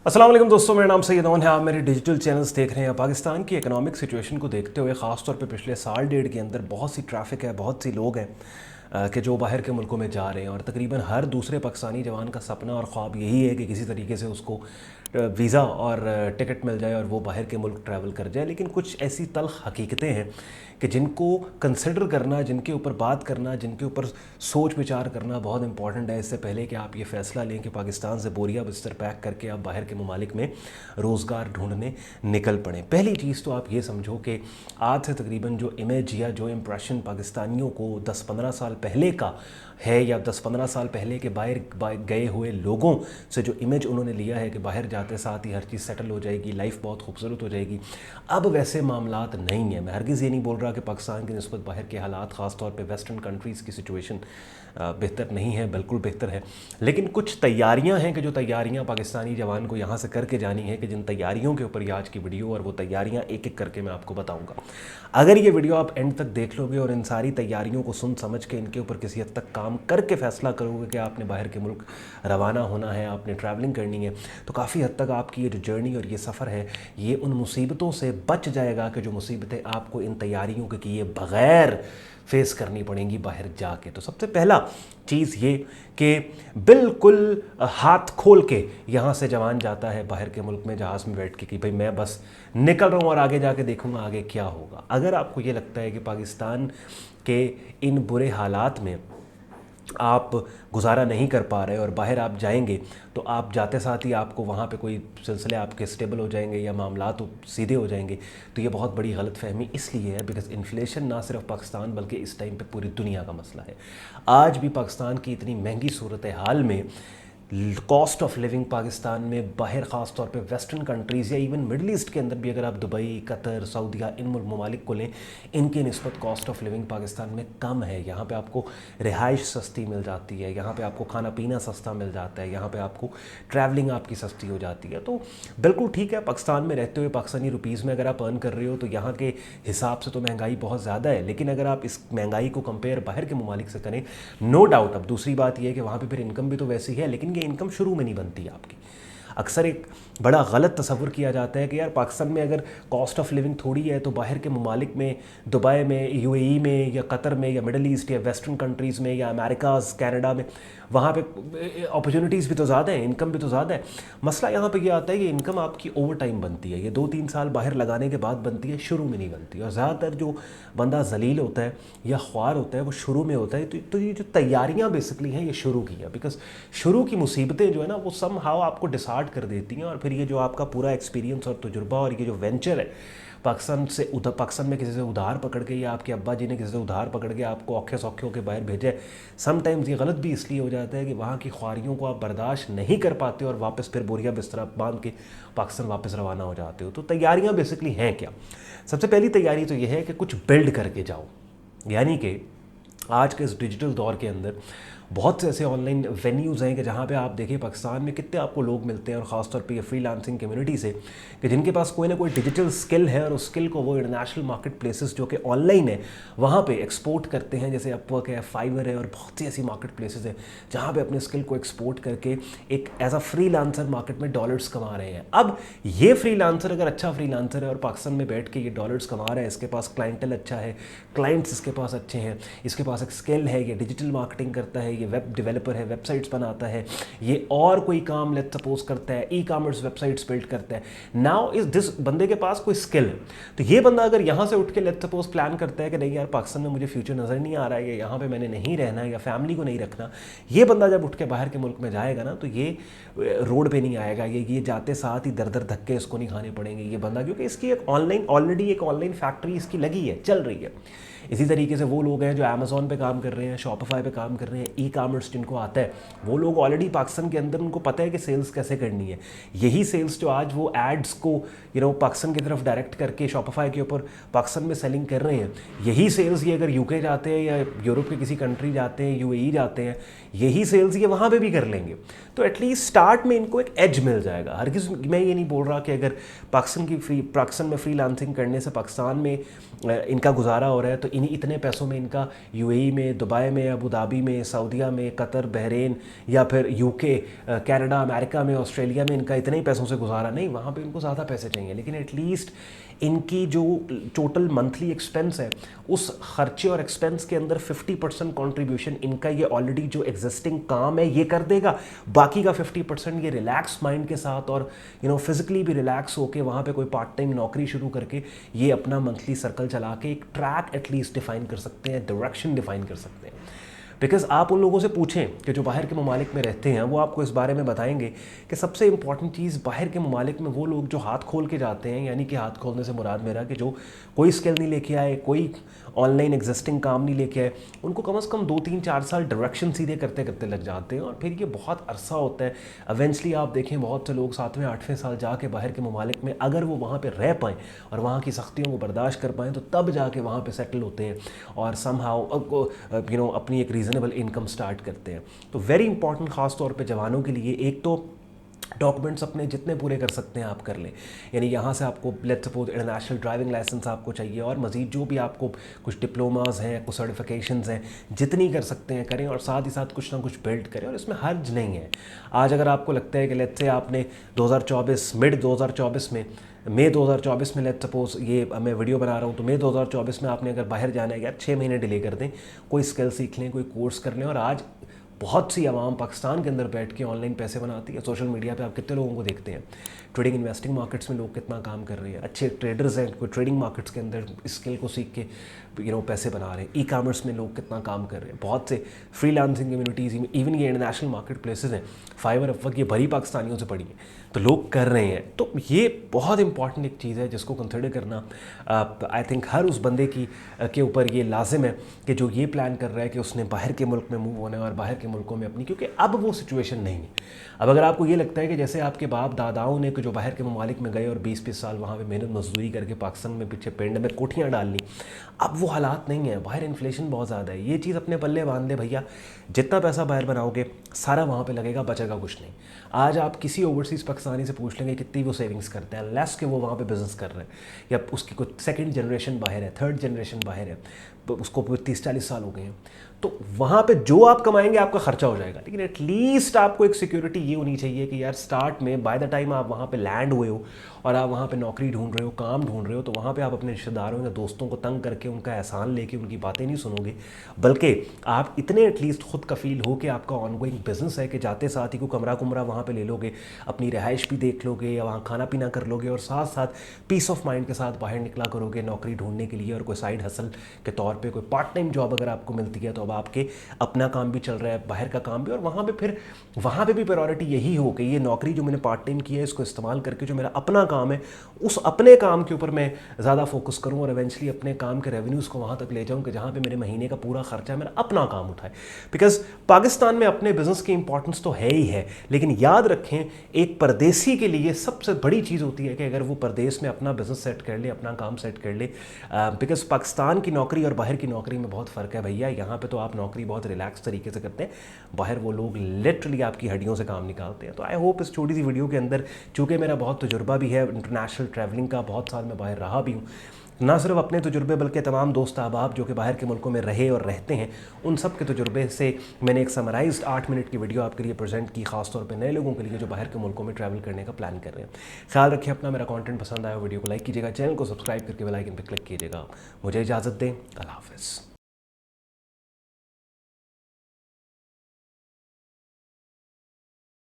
अस्सलाम वालेकुम दोस्तों, मेरा नाम सैयद ओन है। आप मेरे डिजिटल चैनल्स देख रहे हैं। पाकिस्तान की इकोनॉमिक सिचुएशन को देखते हुए ख़ास तौर पे पिछले साल डेढ़ के अंदर बहुत सी ट्रैफिक है, बहुत सी लोग हैं कि जो बाहर के मुल्कों में जा रहे हैं, और तकरीबन हर दूसरे पाकिस्तानी जवान का सपना और ख्वाब यही है कि किसी तरीके से उसको वीज़ा और टिकट मिल जाए और वो बाहर के मुल्क ट्रैवल कर जाए। लेकिन कुछ ऐसी तल्ख़ हकीकतें हैं कि जिनको कंसिडर करना, जिनके ऊपर बात करना, जिनके ऊपर सोच विचार करना बहुत इंपॉर्टेंट है, इससे पहले कि आप ये फ़ैसला लें कि पाकिस्तान से बोरिया बिस्तर पैक करके आप बाहर के ममालिक में रोज़गार ढूंढने निकल पड़ें। पहली चीज़ तो आप ये समझो कि आज से तकरीबन जो इमेज या जो इम्प्रेशन पाकिस्तानियों को 10-15 साल पहले का है, या 10-15 साल पहले के बाहर गए हुए लोगों से जो इमेज उन्होंने लिया है कि बाहर जाते साथ ही हर चीज़ सेटल हो जाएगी, लाइफ बहुत खूबसूरत हो जाएगी, अब वैसे मामलात नहीं है। मैं हरगिज़ ये नहीं बोल रहा कि पाकिस्तान की निस्बत बाहर के हालात, ख़ास तौर पे वेस्टर्न कंट्रीज़ की सिचुएशन बेहतर नहीं है, बिल्कुल बेहतर है। लेकिन कुछ तैयारियां हैं कि जो तैयारियां पाकिस्तानी जवान को यहाँ से करके जानी है, कि जिन तैयारियों के ऊपर आज की वीडियो और वो तैयारियां एक एक करके मैं आपको बताऊंगा। अगर ये वीडियो आप एंड तक देख लोगे और इन सारी तैयारियों को सुन समझ के इनके ऊपर किसी हद तक काम करके फ़ैसला करोगे कि आपने बाहर के मुल्क रवाना होना है, आपने ट्रैवलिंग करनी है, तो काफ़ी हद तक आपकी ये जो जर्नी और ये सफ़र है ये उन मुसीबतों से बच जाएगा कि जो मुसीबतें आपको इन तैयारियों के किए बग़ैर फेस करनी पड़ेंगी बाहर जाके। तो सबसे पहला चीज़ ये कि बिल्कुल हाथ खोल के यहाँ से जवान जाता है बाहर के मुल्क में जहाज़ में बैठ के कि भाई मैं बस निकल रहा हूँ और आगे जाके देखूँगा आगे क्या होगा। अगर आपको ये लगता है कि पाकिस्तान के इन बुरे हालात में आप गुजारा नहीं कर पा रहे और बाहर आप जाएंगे तो आप जाते साथ ही आपको वहाँ पे कोई सिलसिले आपके स्टेबल हो जाएंगे या मामला तो सीधे हो जाएंगे, तो ये बहुत बड़ी गलत फहमी इसलिए है बिकॉज़ इन्फ्लेशन ना सिर्फ पाकिस्तान बल्कि इस टाइम पे पूरी दुनिया का मसला है। आज भी पाकिस्तान की इतनी महंगी सूरत हाल में कॉस्ट ऑफ लिविंग पाकिस्तान में बाहर ख़ास तौर पे वेस्टर्न कंट्रीज़ या इवन मिडल ईस्ट के अंदर भी अगर आप दुबई, कतर, सऊदीया, इन ममालिक को लें, इनकी निस्बत कॉस्ट ऑफ लिविंग पाकिस्तान में कम है। यहाँ पे आपको रिहाइश सस्ती मिल जाती है, यहाँ पे आपको खाना पीना सस्ता मिल जाता है, यहाँ पे आपको ट्रैवलिंग आपकी सस्ती हो जाती है। तो बिल्कुल ठीक है, पाकिस्तान में रहते हुए पाकिस्तानी रुपीज़ में अगर आप अर्न कर रहे हो तो यहाँ के हिसाब से तो महंगाई बहुत ज़्यादा है। लेकिन अगर आप इस महंगाई को कंपेयर बाहर के ममालिक से करें, नो डाउट अब दूसरी बात यह है कि वहाँ पर फिर इनकम भी तो वैसी है, लेकिन ये इनकम शुरू में नहीं बनती है आपकी। अक्सर एक बड़ा गलत तस्वुर किया जाता है कि यार पाकिस्तान में अगर कॉस्ट ऑफ लिविंग थोड़ी है तो बाहर के ममालिक में, दुबई में, यूएई में या कतर में या मिडल ईस्ट या वेस्टर्न कंट्रीज़ में या अमेरिकाज़, कनाडा में, वहाँ पे अपॉर्चुनिटीज़ भी तो ज़्यादा है, इनकम भी तो ज़्यादा है। मसला यहाँ पे ये आता है कि इनकम आपकी ओवर टाइम बनती है, ये 2-3 साल बाहर लगाने के बाद बनती है, शुरू में नहीं बनती। और ज़्यादातर जो बंदा जलील होता है या ख्वार होता है वो शुरू में होता है। तो ये जो तैयारियाँ बेसिकली हैं ये शुरू की है, बिकॉज शुरू की मुसीबतें जो है ना वो सम हाउ आपको डिसार्ट कर देती हैं। और फिर ये जो आपका पूरा एक्सपीरियंस और तजुर्बा और ये जो वेंचर है पाकिस्तान में किसी से उधार पकड़ के या आपके अब्बा जी ने किसी से उधार पकड़ के आपको औखे सौखे होकर बाहर भेजे, समटाइम्स ये गलत भी इसलिए हो जाता है कि वहाँ की ख्वारियों को आप बर्दाश्त नहीं कर पाते और वापस फिर बोरिया बिस्तरा बांध के पाकिस्तान वापस रवाना हो जाते हो। तो तैयारियाँ बेसिकली हैं क्या? सबसे पहली तैयारी तो ये है कि कुछ बिल्ड करके जाओ। यानी कि आज के इस डिजिटल दौर के अंदर बहुत से ऐसे ऑनलाइन वेन्यूज़ हैं कि जहाँ पे आप देखिए पाकिस्तान में कितने आपको लोग मिलते हैं, और ख़ास तौर पे ये फ्रीलांसिंग कम्युनिटी से, कि जिनके पास कोई ना कोई डिजिटल स्किल है और उस स्किल को वो इंटरनेशनल मार्केट प्लेसेस जो कि ऑनलाइन है वहाँ पे एक्सपोर्ट करते हैं। जैसे अपवर्क है, फाइवर है और बहुत सी ऐसी मार्केट प्लेसेस हैं जहाँ पे अपने स्किल को एक्सपोर्ट करके एक एज अ फ्रीलांसर मार्केट में डॉलर्स कमा रहे हैं। अब ये फ्रीलांसर अगर अच्छा फ्रीलांसर है और पाकिस्तान में बैठ के ये डॉलर्स कमा रहा है, इसके पास क्लाइंटल अच्छा है, क्लाइंट्स इसके पास अच्छे हैं, इसके पास एक स्किल है, ये डिजिटल मार्केटिंग करता है, ये वेब डेवलपर है, वेबसाइट्स बनाता है, ये और कोई काम लेट सपोज करता है, ई कॉमर्स वेबसाइट्स बिल्ड करता है। नाउ इस दिस बंदे के पास कोई स्किल है, तो ये बंदा अगर यहाँ से उठ के लेट सपोज प्लान करता है कि नहीं यार पाकिस्तान में मुझे फ्यूचर नज़र नहीं आ रहा है, यहाँ पे मैंने नहीं रहना है या फैमिली को नहीं रखना, ये बंदा जब उठ के बाहर के मुल्क में जाएगा ना तो ये रोड पे नहीं आएगा, ये जाते साथ ही दर दर धक्के इसको नहीं खाने पड़ेंगे ये बंदा, क्योंकि इसकी एक ऑलरेडी एक ऑनलाइन फैक्ट्री इसकी लगी है, चल रही है। इसी तरीके से वो लोग हैं जो अमेज़ॉन पे काम कर रहे हैं, शॉपिफाई पे काम कर रहे हैं, ई कॉमर्स जिनको आता है, वो लोग ऑलरेडी पाकिस्तान के अंदर उनको पता है कि सेल्स कैसे करनी है। यही सेल्स जो आज वो एड्स को पाकिस्तान की तरफ डायरेक्ट करके शॉपिफाई के ऊपर पाकिस्तान में सेलिंग कर रहे हैं, यही सेल्स ये अगर यूके जाते हैं या यूरोप के किसी कंट्री जाते हैं, यूएई जाते हैं, यही सेल्स ये वहाँ पे भी कर लेंगे। तो एटलीस्ट स्टार्ट में इनको एक एज मिल जाएगा। हर किसी मैं ये नहीं बोल रहा कि अगर पाकिस्तान में फ्रीलांसिंग करने से पाकिस्तान में इनका गुजारा हो रहा है तो انہیں اتنے پیسوں میں ان کا UAE میں, دبئی میں, ابو دھابی میں, سعودیہ میں, قطر, بحرین یا پھر UK, کینیڈا, امریکہ میں, آسٹریلیا میں ان کا اتنے ہی پیسوں سے گزارا نہیں, وہاں پہ ان کو زیادہ پیسے چاہیے. لیکن ایٹ لیسٹ ان کی جو ٹوٹل منتھلی ایکسپینس ہے اس خرچے اور ایکسپینس کے اندر 50% کنٹریبیوشن ان کا یہ آلریڈی جو ایگزسٹنگ کام ہے یہ کر دے گا, باقی کا 50% یہ ریلیکس مائنڈ کے ساتھ اور فزیکلی بھی ریلیکس ہو کے وہاں پہ کوئی پارٹ ٹائم نوکری شروع کر کے یہ اپنا منتھلی سرکل چلا کے ایک ٹریک ایٹ لیسٹ ڈیفائن کر سکتے ہیں, ڈائریکشن ڈیفائن کر سکتے ہیں. بیکاز آپ ان لوگوں سے پوچھیں کہ جو باہر کے ممالک میں رہتے ہیں وہ آپ کو اس بارے میں بتائیں گے کہ سب سے امپورٹنٹ چیز باہر کے ممالک میں وہ لوگ جو ہاتھ کھول کے جاتے ہیں, یعنی کہ ہاتھ کھولنے سے مراد میرا کہ جو کوئی اسکل نہیں لے کے آئے, کوئی آن لائن ایگزسٹنگ کام نہیں لے کے آئے, ان کو کم از کم 2-3-4 سال ڈائریکشن سیدھے کرتے کرتے لگ جاتے ہیں اور پھر یہ بہت عرصہ ہوتا ہے. ایونچولی آپ دیکھیں بہت سے لوگ 7ویں-8ویں سال جا کے باہر کے ممالک میں اگر وہ وہاں پہ رہ پائیں اور وہاں کی سختیوں کو برداشت کر پائیں تو تب جا کے وہاں پہ سیٹل ہوتے ہیں اور سم ہاؤ اپنی ایک ریزنیبل انکم اسٹارٹ کرتے ہیں. تو ویری امپورٹنٹ خاص طور پہ جوانوں کے لیے, ایک تو ڈاکومنٹس اپنے جتنے پورے کر سکتے ہیں آپ کر لیں, یعنی یہاں سے آپ کو let's suppose international driving licence آپ کو چاہیے اور مزید جو بھی آپ کو کچھ ڈپلوماز ہیں, کچھ سرٹیفکیشنز ہیں, جتنی کر سکتے ہیں کریں اور ساتھ ہی ساتھ کچھ نہ کچھ بلڈ کریں. اور اس میں حرج نہیں ہے. آج اگر آپ کو لگتا ہے کہ لیٹس سے آپ نے 2024 مڈ 2024 میں مئی 2024 میں لیٹ سپوز یہ میں ویڈیو بنا رہا ہوں تو مئی 2024 میں آپ نے اگر باہر جانا ہے یار 6 مہینے ڈیلے کر دیں, کوئی اسکل سیکھ لیں, کوئی کورس کر لیں. اور آج بہت سی عوام پاکستان کے اندر بیٹھ کے آن لائن پیسے بناتی ہے. سوشل میڈیا پہ آپ کتنے لوگوں کو دیکھتے ہیں, ٹریڈنگ انویسٹنگ مارکیٹس میں لوگ کتنا کام کر رہے ہیں, اچھے ٹریڈرز ہیں کوئی ٹریڈنگ مارکیٹس کے اندر اسکل کو سیکھ کے پیسے بنا رہے ہیں. ای کامرس میں لوگ کتنا کام کر رہے ہیں, بہت سے فری لانسنگ کمیونٹیز, ایون یہ انٹرنیشنل مارکیٹ پلیسز ہیں, فائبر اپ یہ بھری پاکستانیوں سے پڑی ہیں, تو لوگ کر رہے ہیں. تو یہ بہت امپورٹنٹ ایک چیز ہے جس کو کنسیڈر کرنا آئی تھنک ہر اس بندے کے اوپر یہ لازم ہے کہ جو یہ پلان کر رہا ہے کہ اس نے باہر کے ملک میں موو ہونا ہے اور باہر کے ملکوں میں اپنی, کیونکہ اب وہ سچویشن نہیں ہے. اب اگر آپ کو یہ لگتا ہے کہ جیسے آپ کے باپ داداؤں نے کہ جو باہر کے ممالک میں گئے اور 20-20 سال وہاں پہ محنت مزدوری کر کے پاکستان میں پیچھے پینڈ میں کوٹھیاں ڈال لیں, اب وہ حالات نہیں ہیں. باہر انفلیشن بہت زیادہ ہے. یہ چیز اپنے پلے باندھ دے بھیا, جتنا پیسہ باہر بناؤ گے سارا وہاں پہ لگے گا, بچے گا کچھ نہیں. آج آپ کسی اوورسیز پاکستانی سے پوچھ لیں گے کتنی وہ سیونگس کرتے ہیں, لیس کہ وہ وہاں پہ بزنس کر رہے ہیں یا اس کی کوئی سیکنڈ جنریشن باہر ہے, تھرڈ جنریشن باہر ہے, اس کو 30-40 سال ہو گئے ہیں. تو وہاں پہ جو آپ کمائیں گے آپ کا خرچہ ہو جائے گا. لیکن ایٹ لیسٹ آپ کو ایک سیکیورٹی یہ ہونی چاہیے کہ یار سٹارٹ میں بائی دا ٹائم آپ وہاں پہ لینڈ ہوئے ہو اور آپ وہاں پہ نوکری ڈھونڈ رہے ہو, کام ڈھونڈ رہے ہو, تو وہاں پہ آپ اپنے رشتہ داروں یا دوستوں کو تنگ کر کے ان کا احسان لے کے ان کی باتیں نہیں سنو گے, بلکہ آپ اتنے ایٹ لیسٹ خود کفیل ہو کہ آپ کا آن گوئنگ بزنس ہے کہ جاتے ساتھ ہی کو کمرہ وہاں پہ لے لو گے, اپنی رہائش بھی دیکھ لو گے یا وہاں کھانا پینا کر لو گے, اور ساتھ ساتھ پیس آف مائنڈ کے ساتھ باہر نکلا کرو گے نوکری ڈھونڈنے کے لیے. اور کوئی سائیڈ ہسل کے طور پہ کوئی پارٹ ٹائم جاب اگر آپ کو ملتی ہے تو اب آپ کے اپنا کام بھی چل رہا ہے, باہر کا کام بھی, اور وہاں پہ بھی پرائیورٹی یہی ہو کہ یہ نوکری جو میں نے پارٹ ٹائم کی ہے اس کو استعمال کر کے جو میرا اپنا کام ہے اس اپنے کام کے اوپر میں زیادہ فوکس کروں اور ایونچولی اپنے کام کے ریونیوز کو وہاں تک لے جاؤں کہ جہاں پہ میرے مہینے کا پورا خرچہ میرا اپنا کام اٹھائے. بیکاز پاکستان میں اپنے بزنس کی امپورٹنس تو ہے ہی ہے, لیکن یاد رکھیں ایک پردیسی کے لیے سب سے بڑی چیز ہوتی ہے کہ اگر وہ پردیس میں اپنا بزنس سیٹ کر لے, اپنا کام سیٹ کر لے. بیکاز پاکستان کی نوکری اور باہر کی نوکری میں بہت فرق ہے بھیا. یہاں پہ تو آپ نوکری بہت ریلیکس طریقے سے کرتے ہیں, باہر وہ لوگ لٹرلی آپ کی ہڈیوں سے کام نکالتے ہیں. تو آئی ہوپ اس چھوٹی سی ویڈیو کے اندر, چونکہ میرا بہت تجربہ بھی ہے انٹرنیشنل ٹریولنگ کا, بہت سال میں باہر رہا بھی ہوں, نہ صرف اپنے تجربے بلکہ تمام دوست احباب جو کہ باہر کے ملکوں میں رہے اور رہتے ہیں ان سب کے تجربے سے میں نے ایک سمرائزڈ 8 منٹ کی ویڈیو آپ کے لیے پریزنٹ کی, خاص طور پہ نئے لوگوں کے لیے جو باہر کے ملکوں میں ٹریول کرنے کا پلان کر رہے ہیں. خیال رکھیں اپنا, میرا کانٹینٹ پسند آیا ویڈیو کو لائک کیجیے گا, چینل کو سبسکرائب کر کے بیل آئکن پہ کلک کیجیے گا. مجھے اجازت دیں, اللہ حافظ.